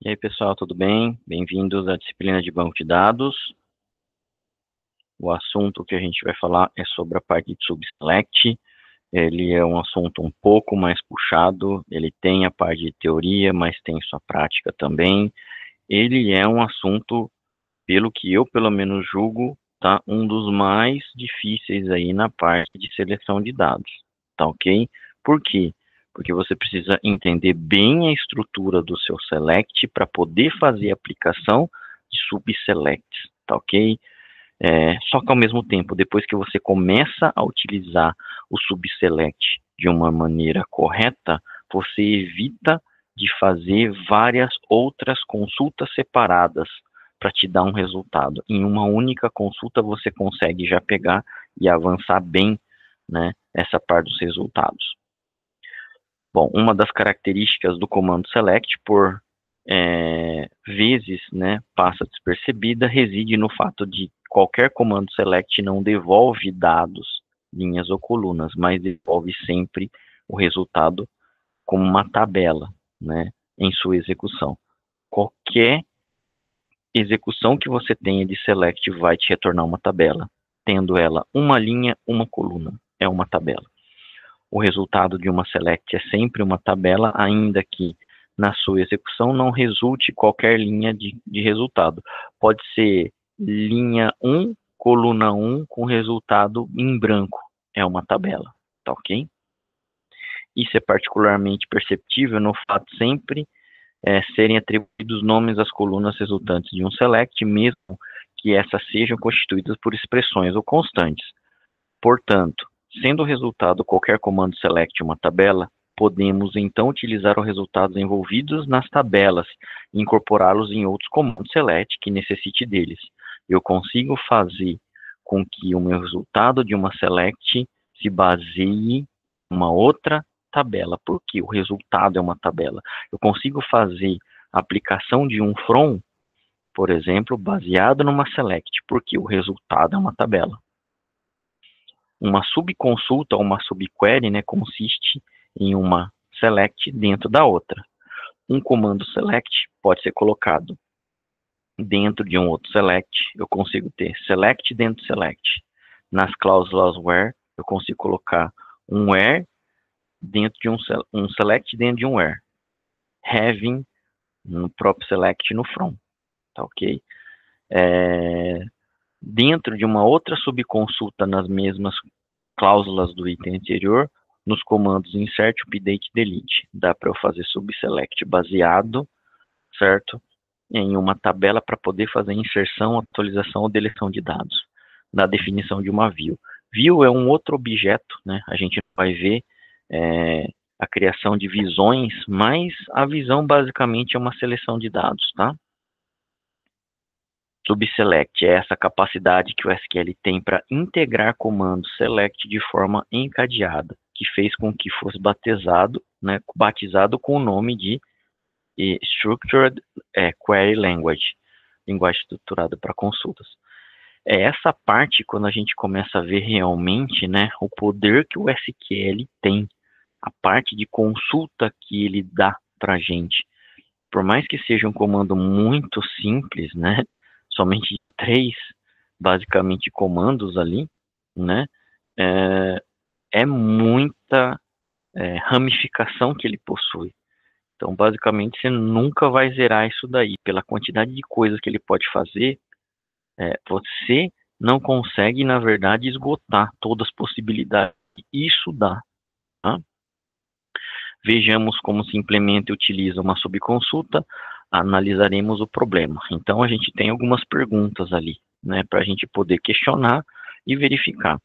E aí, pessoal, tudo bem? Bem-vindos à disciplina de banco de dados. O assunto que a gente vai falar é sobre a parte de subselect. Ele é um assunto um pouco mais puxado, ele tem a parte de teoria, mas tem sua prática também. Ele é um assunto, pelo que eu pelo menos julgo, tá, um dos mais difíceis aí na parte de seleção de dados, tá ok? Por quê? Porque você precisa entender bem a estrutura do seu select para poder fazer a aplicação de subselects, tá ok? Só que ao mesmo tempo, depois que você começa a utilizar o subselect de uma maneira correta, você evita de fazer várias outras consultas separadas para te dar um resultado. Em uma única consulta você consegue já pegar e avançar bem, né, essa parte dos resultados. Bom, uma das características do comando select, por vezes, né, passa despercebida, reside no fato de qualquer comando select não devolve dados, linhas ou colunas, mas devolve sempre o resultado como uma tabela, né, em sua execução. Qualquer execução que você tenha de select vai te retornar uma tabela, tendo ela uma linha, uma coluna, é uma tabela. O resultado de uma select é sempre uma tabela, ainda que na sua execução não resulte qualquer linha de resultado. Pode ser linha 1, coluna 1, com resultado em branco. É uma tabela, tá ok? Isso é particularmente perceptível no fato sempre serem atribuídos nomes às colunas resultantes de um select, mesmo que essas sejam constituídas por expressões ou constantes. Portanto, sendo o resultado qualquer comando select uma tabela, podemos então utilizar os resultados envolvidos nas tabelas e incorporá-los em outros comandos select que necessite deles. Eu consigo fazer com que o meu resultado de uma select se baseie em uma outra tabela, porque o resultado é uma tabela. Eu consigo fazer a aplicação de um from, por exemplo, baseado numa select, porque o resultado é uma tabela. Uma subconsulta ou uma subquery, né, consiste em uma select dentro da outra. Um comando select pode ser colocado dentro de um outro select. Eu consigo ter select dentro de select. Nas cláusulas where, eu consigo colocar um where dentro de um select dentro de um where. Having no próprio select no from, tá ok? Dentro de uma outra subconsulta nas mesmas cláusulas do item anterior, nos comandos insert, update, delete. Dá para eu fazer subselect baseado, certo? Em uma tabela para poder fazer inserção, atualização ou deleção de dados. Na definição de uma view. View é um outro objeto, né? A gente vai ver a criação de visões, mas a visão basicamente é uma seleção de dados, tá? Subselect é essa capacidade que o SQL tem para integrar comandos select de forma encadeada, que fez com que fosse batizado com o nome de Structured Query Language, linguagem estruturada para consultas. É essa parte quando a gente começa a ver realmente, né, o poder que o SQL tem, a parte de consulta que ele dá para a gente. Por mais que seja um comando muito simples, né, somente 3, basicamente, comandos ali, né, é muita ramificação que ele possui. Então, basicamente, você nunca vai zerar isso daí. Pela quantidade de coisas que ele pode fazer, você não consegue, na verdade, esgotar todas as possibilidades que isso dá. Tá? Vejamos como se implementa e utiliza uma subconsulta, analisaremos o problema. Então, a gente tem algumas perguntas ali, né, para a gente poder questionar e verificar.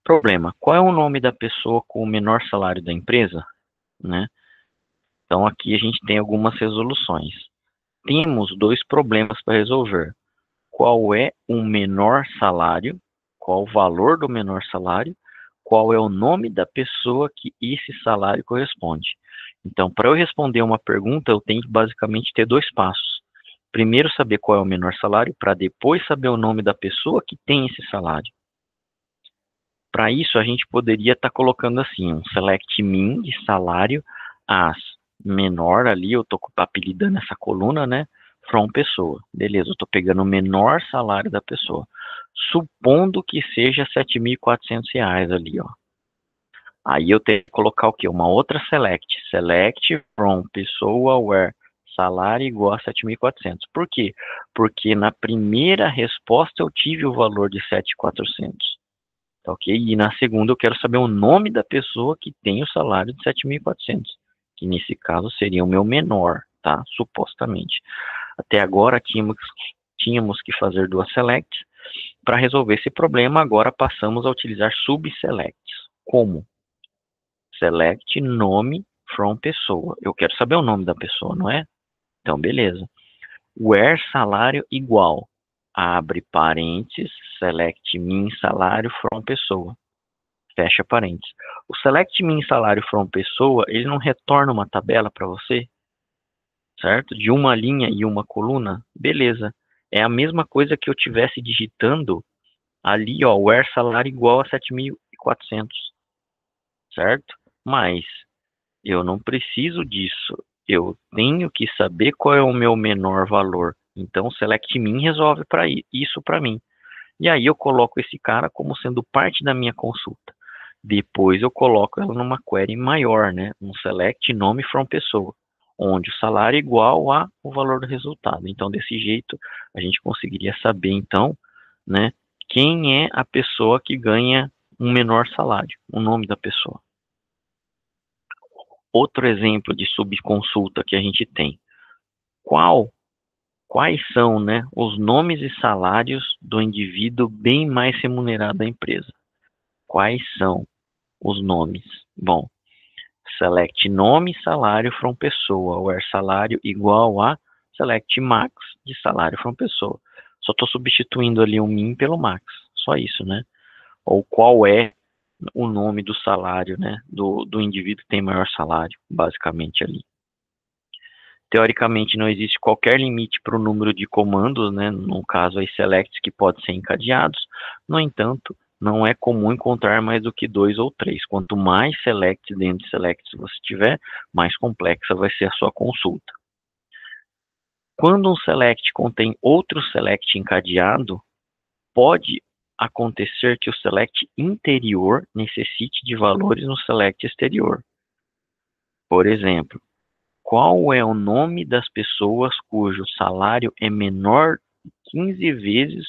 Problema, qual é o nome da pessoa com o menor salário da empresa? Né? Então, aqui a gente tem algumas resoluções. Temos 2 problemas para resolver. Qual é o menor salário? Qual o valor do menor salário? Qual é o nome da pessoa que esse salário corresponde? Então, para eu responder uma pergunta, eu tenho que basicamente ter 2 passos. Primeiro, saber qual é o menor salário, para depois saber o nome da pessoa que tem esse salário. Para isso, a gente poderia estar colocando assim, um select min de salário as menor ali, eu tô apelidando essa coluna, né? From pessoa. Beleza, eu tô pegando o menor salário da pessoa. Supondo que seja R$ 7.400 ali, ó. Aí eu tenho que colocar o quê? Uma outra select. Select from pessoa where salário igual a 7.400. Por quê? Porque na primeira resposta eu tive o valor de 7.400. Tá ok? E na segunda eu quero saber o nome da pessoa que tem o salário de 7.400, que nesse caso seria o meu menor, tá? Supostamente. Até agora tínhamos que fazer duas selects. Para resolver esse problema, agora passamos a utilizar subselects. Como? Select nome from pessoa. Eu quero saber o nome da pessoa, não é? Então, beleza. Where salário igual. Abre parênteses, select min salário from pessoa. Fecha parênteses. O select min salário from pessoa, ele não retorna uma tabela para você, certo? De uma linha e uma coluna, beleza. É a mesma coisa que eu tivesse digitando ali, ó, where salário igual a 7.400, certo? Mas eu não preciso disso. Eu tenho que saber qual é o meu menor valor. Então, select min resolve para isso para mim. E aí eu coloco esse cara como sendo parte da minha consulta. Depois eu coloco ela numa query maior, né? Um select nome from pessoa, onde o salário é igual a o valor do resultado. Então, desse jeito, a gente conseguiria saber, então, né, quem é a pessoa que ganha um menor salário, o nome da pessoa. Outro exemplo de subconsulta que a gente tem. Quais são, né, os nomes e salários do indivíduo bem mais remunerado da empresa? Quais são os nomes? Bom, select nome e salário from pessoa, where salário igual a select max de salário from pessoa. Só estou substituindo ali o min pelo max, só isso, né? Ou qual é o nome do salário, né, do indivíduo que tem maior salário, basicamente ali. Teoricamente, não existe qualquer limite para o número de comandos, né? No caso, aí selects que podem ser encadeados. No entanto, não é comum encontrar mais do que 2 ou 3. Quanto mais selects dentro de selects você tiver, mais complexa vai ser a sua consulta. Quando um select contém outro select encadeado, pode acontecer que o select interior necessite de valores no select exterior. Por exemplo, qual é o nome das pessoas cujo salário é menor de 15 vezes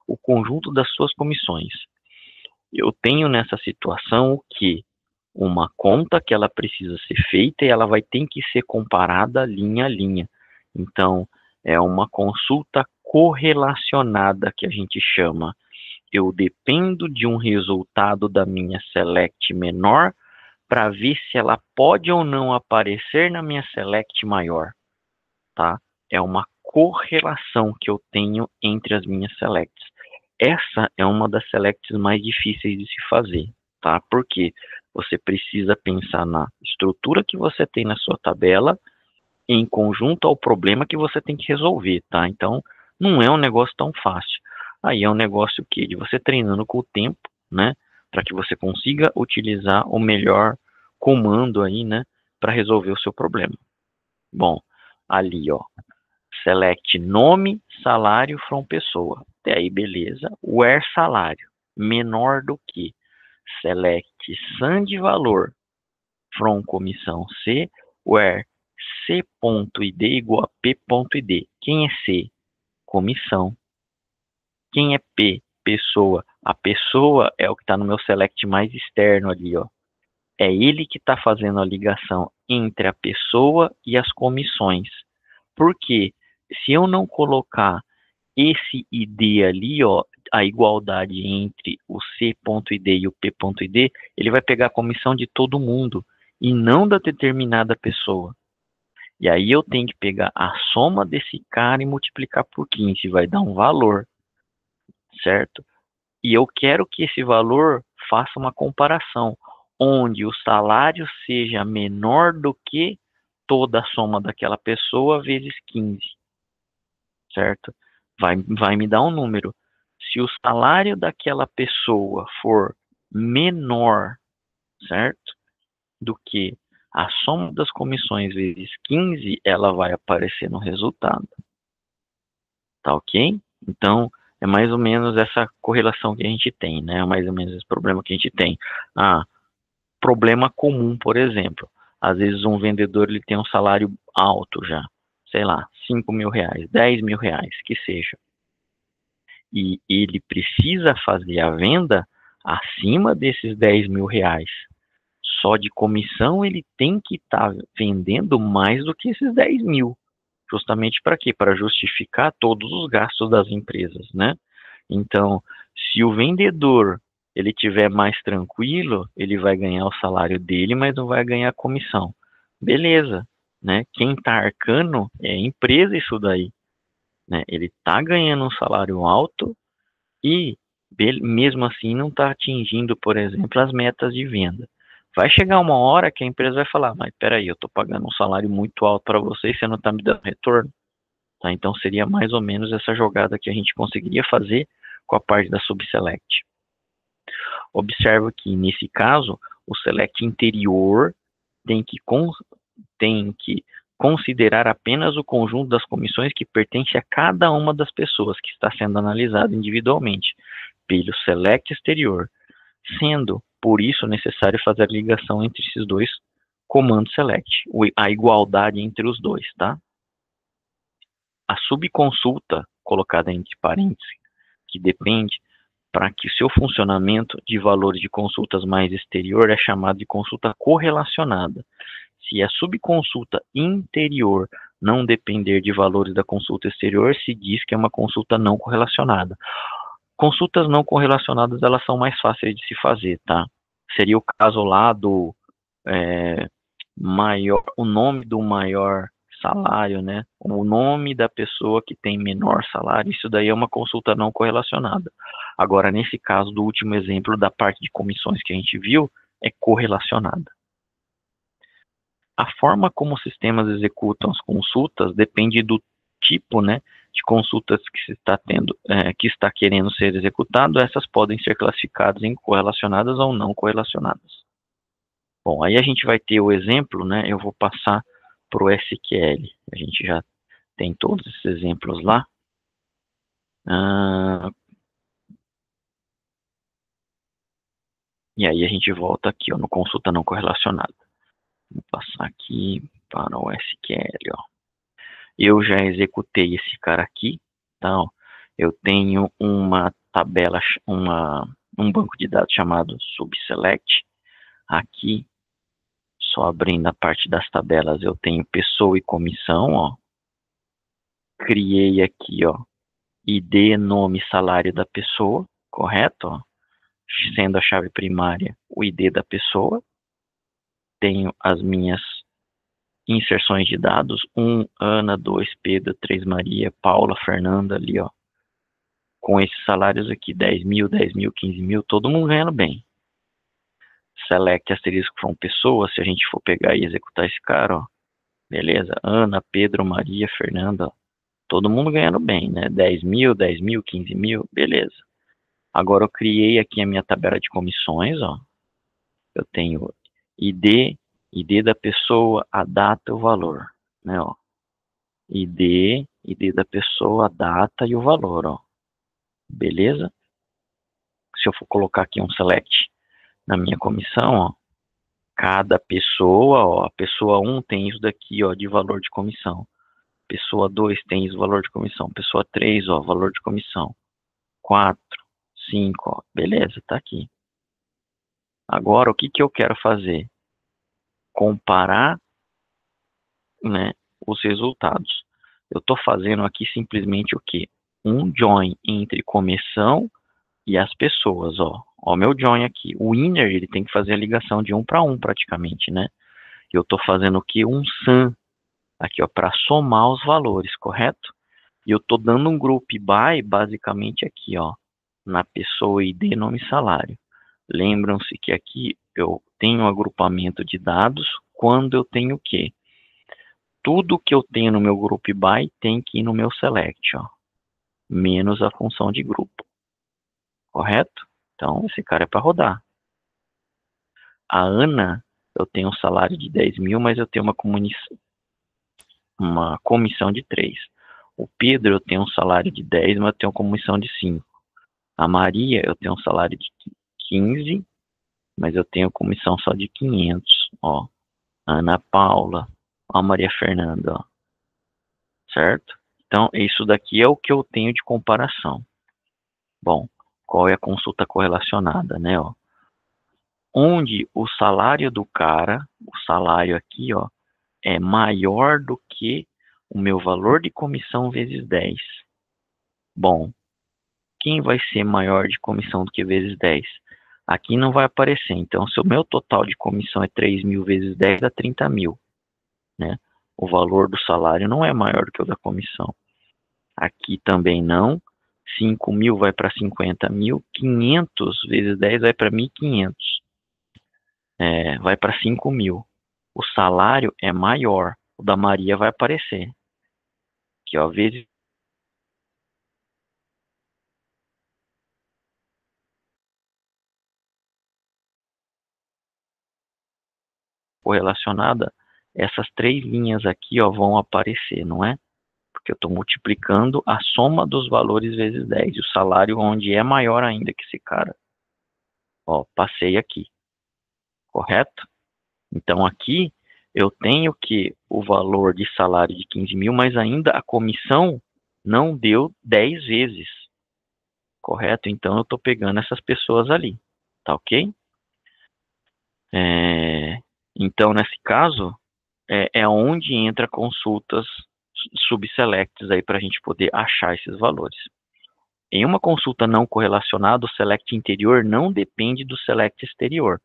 o conjunto das suas comissões? Eu tenho nessa situação o que? Uma conta que ela precisa ser feita e ela vai ter que ser comparada linha a linha. Então, é uma consulta correlacionada que a gente chama. Eu dependo de um resultado da minha select menor para ver se ela pode ou não aparecer na minha select maior, tá? É uma correlação que eu tenho entre as minhas selects. Essa é uma das selects mais difíceis de se fazer, tá? Porque você precisa pensar na estrutura que você tem na sua tabela em conjunto ao problema que você tem que resolver, tá? Então, não é um negócio tão fácil. Aí é um negócio que de você treinando com o tempo, né, para que você consiga utilizar o melhor comando aí, né, para resolver o seu problema. Bom, ali, ó, select nome, salário from pessoa. Até aí, beleza. Where salário menor do que select sum de valor from comissão C, where C.id igual a P.id. Quem é C? Comissão. Quem é P? Pessoa. A pessoa é o que está no meu select mais externo ali, ó. É ele que está fazendo a ligação entre a pessoa e as comissões. Por quê? Se eu não colocar esse ID ali, ó, a igualdade entre o C.id e o P.id, ele vai pegar a comissão de todo mundo e não da determinada pessoa. E aí eu tenho que pegar a soma desse cara e multiplicar por 15, vai dar um valor, certo? E eu quero que esse valor faça uma comparação, onde o salário seja menor do que toda a soma daquela pessoa vezes 15, certo? Vai me dar um número. Se o salário daquela pessoa for menor, certo? Do que A soma das comissões vezes 15, ela vai aparecer no resultado. Tá ok? Então, é mais ou menos essa correlação que a gente tem, né? É mais ou menos esse problema que a gente tem. Problema comum, por exemplo. Às vezes um vendedor ele tem um salário alto já, sei lá, 5 mil reais, 10 mil reais, que seja. E ele precisa fazer a venda acima desses 10 mil reais. Só de comissão ele tem que estar vendendo mais do que esses 10 mil. Justamente para quê? Para justificar todos os gastos das empresas, né? Então, se o vendedor ele tiver mais tranquilo, ele vai ganhar o salário dele, mas não vai ganhar a comissão. Beleza, né? Quem está arcando é a empresa isso daí, né? Ele está ganhando um salário alto e mesmo assim não está atingindo, por exemplo, as metas de venda. Vai chegar uma hora que a empresa vai falar, mas peraí, eu estou pagando um salário muito alto para você e você não está me dando retorno. Tá? Então seria mais ou menos essa jogada que a gente conseguiria fazer com a parte da subselect. Observa que nesse caso o select interior tem que considerar apenas o conjunto das comissões que pertence a cada uma das pessoas que está sendo analisada individualmente pelo select exterior, sendo por isso necessário fazer a ligação entre esses dois comandos select, a igualdade entre os dois, tá? A subconsulta, colocada entre parênteses, que depende para que seu funcionamento de valores de consultas mais exterior é chamado de consulta correlacionada. Se a subconsulta interior não depender de valores da consulta exterior, se diz que é uma consulta não correlacionada. Consultas não correlacionadas, elas são mais fáceis de se fazer, tá? Seria o caso lá do o nome do maior salário, né? O nome da pessoa que tem menor salário, isso daí é uma consulta não correlacionada. Agora, nesse caso do último exemplo da parte de comissões que a gente viu, é correlacionada. A forma como os sistemas executam as consultas depende do tipo, né, de consultas que se está tendo, que está querendo ser executado. Essas podem ser classificadas em correlacionadas ou não correlacionadas. Bom, aí a gente vai ter o exemplo, né? Eu vou passar para o SQL. A gente já tem todos esses exemplos lá. E aí a gente volta aqui, ó, no consulta não correlacionada. Vou passar aqui para o SQL, ó. Eu já executei esse cara aqui, tá? Ó. Eu tenho uma tabela, um banco de dados chamado subselect. Aqui, só abrindo a parte das tabelas, eu tenho pessoa e comissão, ó. Criei aqui, ó, ID, nome, salário da pessoa, correto? Ó. Sendo a chave primária o ID da pessoa. Tenho as minhas inserções de dados, 1, Ana, 2, Pedro, 3, Maria, Paula, Fernanda ali, ó. Com esses salários aqui, 10 mil, 10 mil, 15 mil, todo mundo ganhando bem. Select asterisco from pessoa, se a gente for pegar e executar esse cara, ó. Beleza, Ana, Pedro, Maria, Fernanda, ó. Todo mundo ganhando bem, né? 10 mil, 10 mil, 15 mil, beleza. Agora eu criei aqui a minha tabela de comissões, ó. Eu tenho ID da pessoa, a data e o valor, né, ó. ID da pessoa, a data e o valor, ó. Beleza? Se eu for colocar aqui um select na minha comissão, ó, cada pessoa, ó, a pessoa 1 tem isso daqui, ó, de valor de comissão. Pessoa 2 tem isso, valor de comissão. Pessoa 3, ó, valor de comissão. 4, 5, ó, beleza, tá aqui. Agora, o que que eu quero fazer? Comparar, né, os resultados. Eu estou fazendo aqui simplesmente o quê? Um join entre comissão e as pessoas, ó. Ó, meu join aqui. O inner, ele tem que fazer a ligação de 1 para 1 praticamente, né? Eu estou fazendo aqui um sum, aqui, ó, para somar os valores, correto? E eu estou dando um group by, basicamente aqui, ó, na pessoa ID, nome e salário. Lembram-se que aqui eu tenho um agrupamento de dados quando eu tenho o quê? Tudo que eu tenho no meu group by tem que ir no meu select, ó, menos a função de grupo, correto? Então, esse cara é para rodar. A Ana, eu tenho um salário de 10 mil, mas eu tenho uma comissão de 3. O Pedro, eu tenho um salário de 10, mas eu tenho uma comissão de 5. A Maria, eu tenho um salário de 15, mas eu tenho comissão só de 500, ó. A Ana Paula, a Maria Fernanda, ó. Certo? Então, isso daqui é o que eu tenho de comparação. Bom, qual é a consulta correlacionada, né, ó? Onde o salário do cara, o salário aqui, ó, é maior do que o meu valor de comissão vezes 10. Bom, quem vai ser maior de comissão do que vezes 10? Aqui não vai aparecer. Então, se o meu total de comissão é 3 mil vezes 10, dá 30 mil, né? O valor do salário não é maior do que o da comissão. Aqui também não. 5 mil vai para 50 mil. 500 vezes 10 vai para 1.500. Vai para 5 mil. O salário é maior. O da Maria vai aparecer. Aqui, ó, vezes correlacionada, essas 3 linhas aqui, ó, vão aparecer, não é? Porque eu estou multiplicando a soma dos valores vezes 10. E o salário onde é maior ainda que esse cara. Ó, passei aqui. Correto? Então aqui eu tenho que o valor de salário de 15 mil, mas ainda a comissão não deu 10 vezes. Correto? Então eu estou pegando essas pessoas ali. Tá ok? Então, nesse caso, é onde entra consultas subselects aí para a gente poder achar esses valores. Em uma consulta não correlacionada, o select interior não depende do select exterior.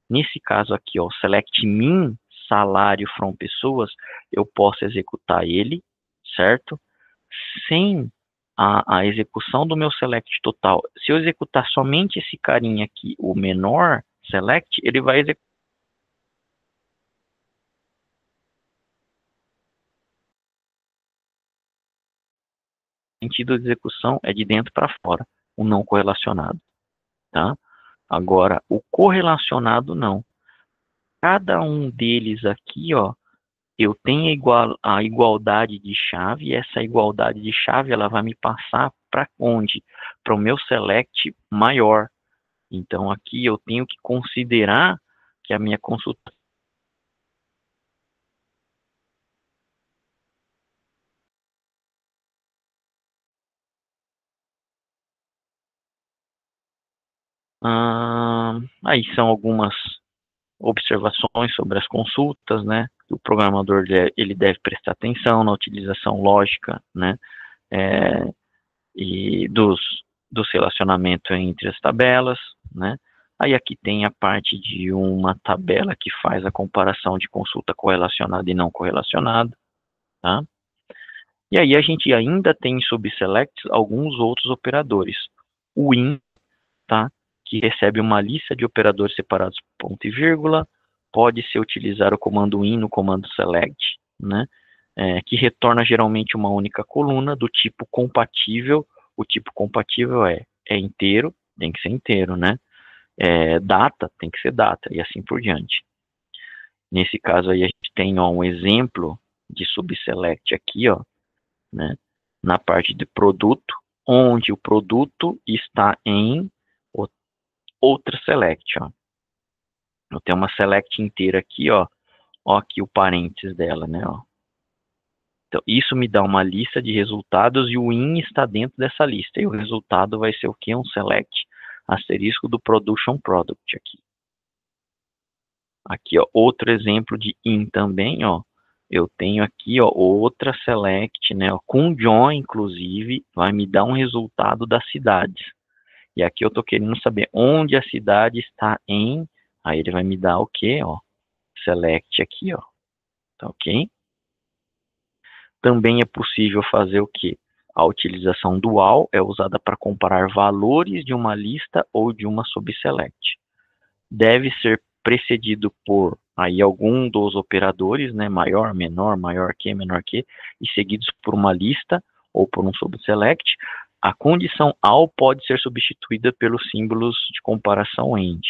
Nesse caso aqui, ó, o select min salário from pessoas, eu posso executar ele, certo? Sem a execução do meu select total. Se eu executar somente esse carinha aqui, o menor select, ele vai executar. O sentido de execução é de dentro para fora, o não correlacionado, tá? Agora, o correlacionado não. Cada um deles aqui, ó, eu tenho a igualdade de chave, e essa igualdade de chave ela vai me passar para onde? Para o meu select maior. Então, aqui eu tenho que considerar que a minha consulta aí são algumas observações sobre as consultas, né? O programador ele deve prestar atenção na utilização lógica, né? E dos relacionamentos entre as tabelas, né? Aí aqui tem a parte de uma tabela que faz a comparação de consulta correlacionada e não correlacionada, tá? E aí a gente ainda tem em subselect alguns outros operadores. O in, tá? Que recebe uma lista de operadores separados por ponto e vírgula, pode ser utilizar o comando in no comando select, né? Que retorna geralmente uma única coluna do tipo compatível. O tipo compatível é inteiro, tem que ser inteiro, né? Data, tem que ser data, e assim por diante. Nesse caso aí a gente tem ó, um exemplo de subselect aqui, ó, né? Na parte de produto, onde o produto está em outra select, ó. Eu tenho uma select inteira aqui, ó aqui o parênteses dela, né, ó. Então, isso me dá uma lista de resultados e o in está dentro dessa lista. E o resultado vai ser o que? Um select asterisco do production product aqui. Aqui, ó, outro exemplo de in também, ó. Eu tenho aqui, ó, outra select, né, ó, com join, inclusive, vai me dar um resultado das cidades. E aqui eu tô querendo saber onde a cidade está em, aí ele vai me dar o quê, ó, select aqui, ó, tá ok? Também é possível fazer o quê? A utilização dual é usada para comparar valores de uma lista ou de uma subselect. Deve ser precedido por aí algum dos operadores, né, maior, menor que, e seguidos por uma lista ou por um subselect. A condição AL pode ser substituída pelos símbolos de comparação AND,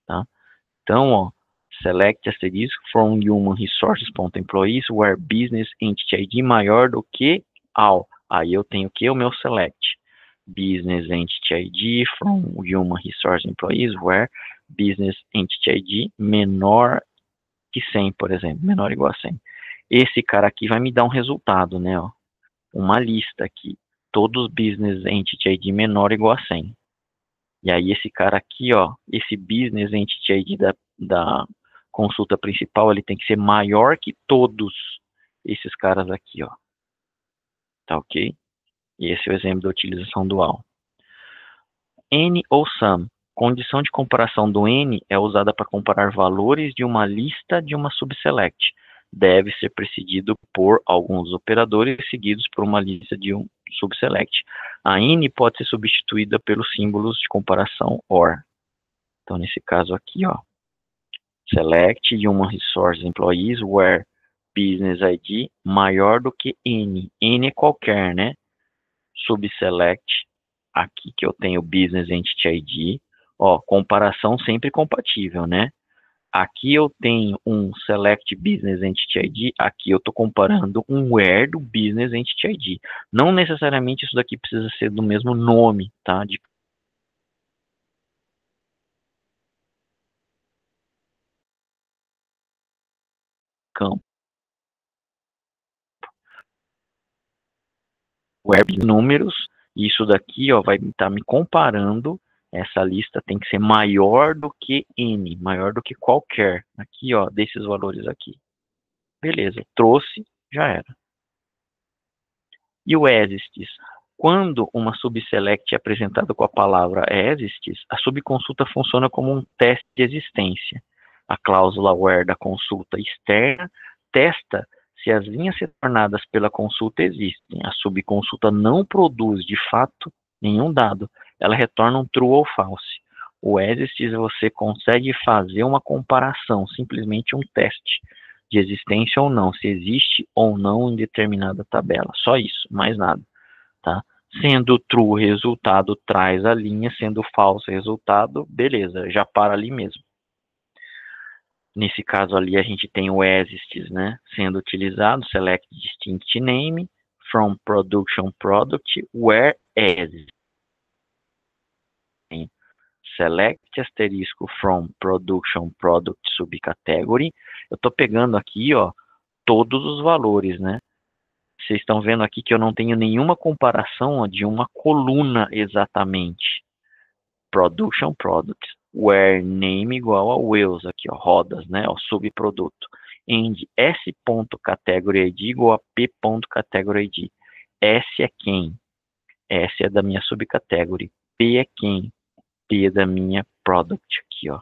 tá? Então, ó, select asterisco from human resources.employees where business entity ID maior do que all. Aí eu tenho o que? O meu select. Business entity ID from human resource employees where business entity ID menor que 100, por exemplo, menor ou igual a 100. Esse cara aqui vai me dar um resultado, né? Ó, uma lista aqui. Todos business entity ID menor ou igual a 100. E aí esse cara aqui, ó, esse business entity ID da consulta principal, ele tem que ser maior que todos esses caras aqui, ó. Tá ok? E esse é o exemplo da utilização dual. N ou sum. Condição de comparação do N é usada para comparar valores de uma lista de uma subselect. Deve ser precedido por alguns operadores seguidos por uma lista de um subselect. A N pode ser substituída pelos símbolos de comparação OR. Então, nesse caso aqui, ó, select human resource employees where business ID maior do que N. N é qualquer, né? Subselect, aqui que eu tenho business entity ID, ó, comparação sempre compatível, né? Aqui eu tenho um select business entity ID, aqui eu estou comparando um where do business entity ID. Não necessariamente isso daqui precisa ser do mesmo nome, tá? De campo. Web números, isso daqui, ó, vai estar me comparando. Essa lista tem que ser maior do que N, maior do que qualquer. Aqui, ó, desses valores aqui. Beleza, trouxe, já era. E o exists? Quando uma subselect é apresentada com a palavra exists, a subconsulta funciona como um teste de existência. A cláusula where da consulta externa testa se as linhas retornadas pela consulta existem. A subconsulta não produz, de fato, nenhum dado. Ela retorna um true ou false. O exists você consegue fazer uma comparação, simplesmente um teste de existência ou não, se existe ou não em determinada tabela. Só isso, mais nada, tá? Sendo true o resultado traz a linha, sendo falso o resultado, beleza, já para ali mesmo. Nesse caso ali a gente tem o exists, né, sendo utilizado, select distinct name from production product where exists. Select asterisco from production product subcategory. Eu estou pegando aqui, ó, todos os valores, né? Vocês estão vendo aqui que eu não tenho nenhuma comparação, ó, de uma coluna exatamente. Production product, where name igual a wheels, aqui, ó, rodas, né? O subproduto. And s.category ID igual a p.category ID. S é quem? S é da minha subcategory. P é quem? P é da minha product aqui, ó.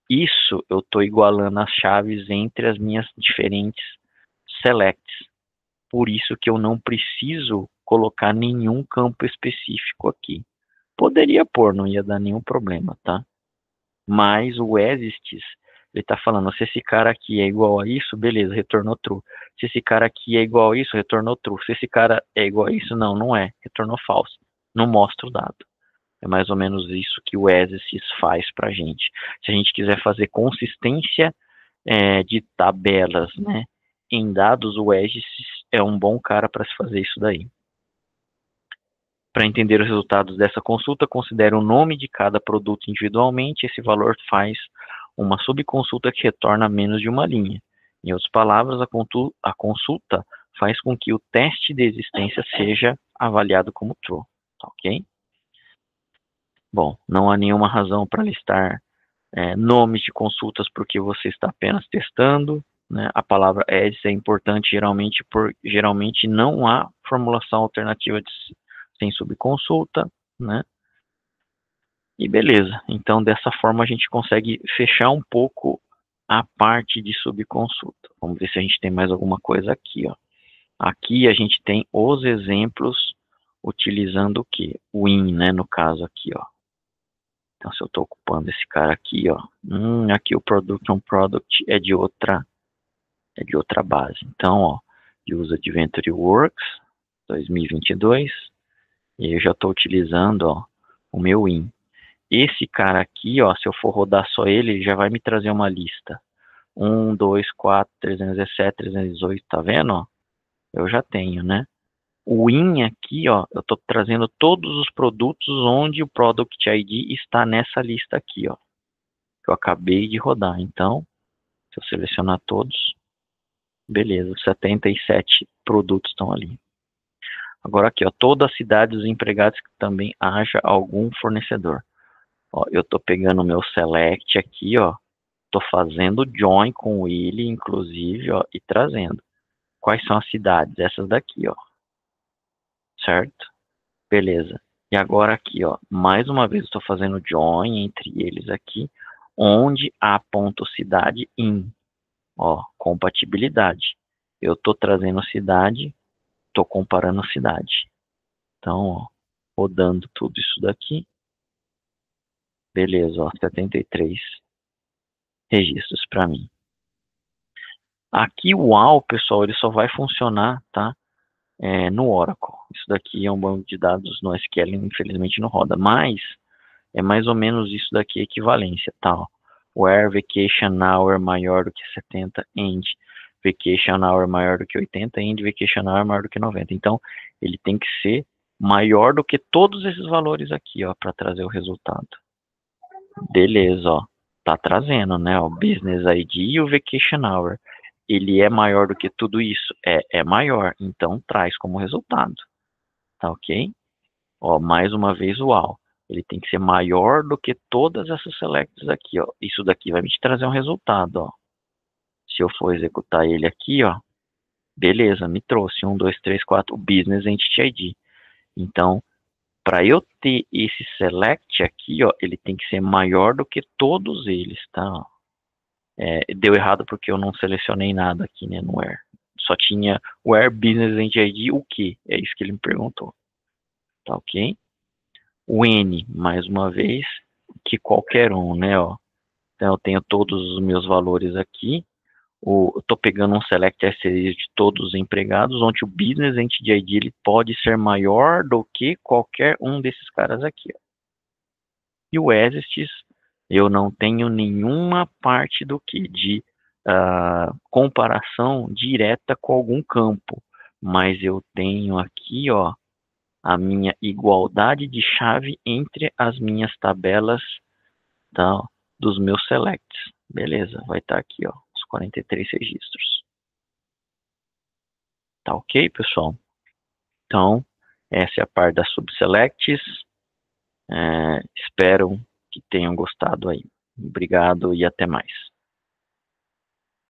Isso eu estou igualando as chaves entre as minhas diferentes selects. Por isso que eu não preciso colocar nenhum campo específico aqui. Poderia pôr, não ia dar nenhum problema, tá? Mas o exists, ele está falando, se esse cara aqui é igual a isso, beleza, retornou true. Se esse cara aqui é igual a isso, retornou true. Se esse cara é igual a isso, não, não é, retornou false. Não mostra o dado. É mais ou menos isso que o exists faz para a gente. Se a gente quiser fazer consistência de tabelas, né, em dados, o exists é um bom cara para se fazer isso daí. Para entender os resultados dessa consulta, considere o nome de cada produto individualmente. Esse valor faz uma subconsulta que retorna menos de uma linha. Em outras palavras, a consulta faz com que o teste de existência seja avaliado como true. Ok? Bom, não há nenhuma razão para listar nomes de consultas porque você está apenas testando, né? A palavra edits é importante geralmente não há formulação alternativa sem subconsulta, né? E beleza, então dessa forma a gente consegue fechar um pouco a parte de subconsulta. Vamos ver se a gente tem mais alguma coisa aqui, ó. Aqui a gente tem os exemplos utilizando o que? O in, né, no caso aqui, ó. Então, se eu estou ocupando esse cara aqui, ó, aqui o production product é de outra base. Então, ó, Use Adventure Works 2022, e eu já estou utilizando, ó, o meu in. Esse cara aqui, ó, se eu for rodar só ele já vai me trazer uma lista. 1, 2, 4, 317, 318, tá vendo, ó? Eu já tenho, né? O IN aqui, ó, eu tô trazendo todos os produtos onde o Product ID está nessa lista aqui, ó, que eu acabei de rodar. Então, se eu selecionar todos, beleza, 77 produtos estão ali. Agora aqui, ó, todas as cidades dos empregados que também haja algum fornecedor. Ó, eu tô pegando o meu select aqui, ó, tô fazendo join com ele, inclusive, ó, e trazendo. Quais são as cidades? Essas daqui, ó, certo? Beleza. E agora aqui, ó, mais uma vez estou fazendo join entre eles aqui, onde há ponto cidade in, ó, compatibilidade. Eu estou trazendo cidade, estou comparando cidade. Então, ó, rodando tudo isso daqui, beleza, ó, 73 registros para mim. Aqui o UAU, pessoal, ele só vai funcionar, tá? No Oracle. Isso daqui é um banco de dados no SQL, infelizmente não roda, mas é mais ou menos isso daqui, equivalência, tá? Ó. Where vacation hour maior do que 70, end vacation hour maior do que 80, end vacation hour maior do que 90. Então, ele tem que ser maior do que todos esses valores aqui, ó, para trazer o resultado. Beleza, ó. Tá trazendo, né? O business ID e o vacation hour. Ele é maior do que tudo isso? É maior, então traz como resultado. Tá ok? Ó, mais uma vez o UAU. Ele tem que ser maior do que todas essas selects aqui, ó. Isso daqui vai me trazer um resultado, ó. Se eu for executar ele aqui, ó, beleza, me trouxe 1, 2, 3, 4, o Business Entity ID. Então, para eu ter esse select aqui, ó, ele tem que ser maior do que todos eles, tá? Deu errado porque eu não selecionei nada aqui, né, no Where. Só tinha Where Business Entity ID, o que? É isso que ele me perguntou. Tá ok? O N, mais uma vez, que qualquer um, né, ó. Então, eu tenho todos os meus valores aqui. Eu estou pegando um select series de todos os empregados, onde o Business Entity ID ele pode ser maior do que qualquer um desses caras aqui, ó. E o exists, eu não tenho nenhuma parte do que de comparação direta com algum campo, mas eu tenho aqui, ó, a minha igualdade de chave entre as minhas tabelas, tá, dos meus selects. Beleza, vai estar aqui, ó, os 43 registros. Tá ok, pessoal? Então, essa é a parte das subselects. Espero que tenham gostado aí. Obrigado e até mais.